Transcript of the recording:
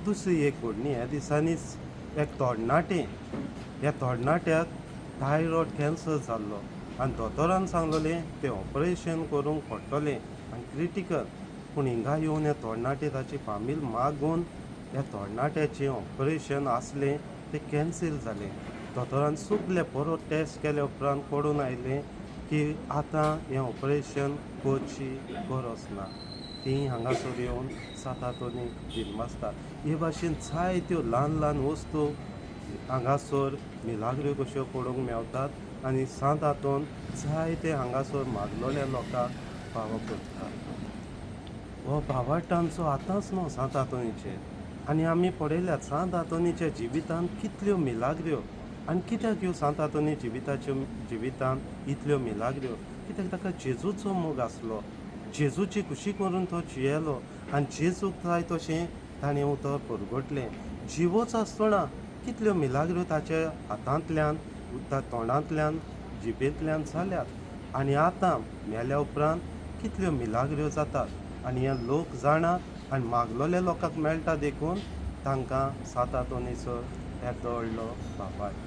दुसरी एक घडणी ह्या दिसांनीच एक तरणाटें, ह्या तरणाट्याक थायरॉयड कॅन्सर जाल्लो आनी दोतोरान सांगलोलें तें ऑपरेशन करूंक पडटलें आनी क्रिटिकल. पूण हिंगा येवन ह्या तरणाटे ताची फामील मागून ह्या तरणाट्याचें ऑपरेशन आसलें तें कॅन्सील जालें. दोतोरान सगळे परत टेस्ट केले उपरांत कळून आयलें की आतां हें ऑपरेशन करची गरज ना. तीं हांगासर येवन सात हातोनी दिनमासतात. हे भाशेन जायत्यो ल्हान ल्हान वस्तू हांगासर मिलाग्र्यो कश्यो पळोवंक मेवतात आनी सात हातून जायते हांगासर मागलोल्या लोकांक फावो करतात. हो भावार्थांचो आतांच न्हू सात हातोनीचेर, आनी आमी पळयल्यात सात हातोनीच्या जिवितान कितल्यो मिलाग्र्यो आनी कित्याक ह्यो सात हातोनी जिवितान इतल्यो मिलाग्र्यो, कित्याक ताका जेजूचो मोग आसलो. जेजूची खुशी करून तो जियेलो आनी जेजूक जाय तशें ताणें उतर परगटलें. जिवोच आसतना कितल्यो मिलाग्र्यो ताच्या हातांतल्यान, तोंडांतल्यान, जिबेंतल्यान जाल्यात आनी आतां मेल्या उपरांत कितल्यो मिलाग्र्यो जातात आनी हे लोक जाणात आनी मागलोल्या लोकांक मेळटा देखून तांकां सात हातोनीचो येदो व्हडलो भावार्थ.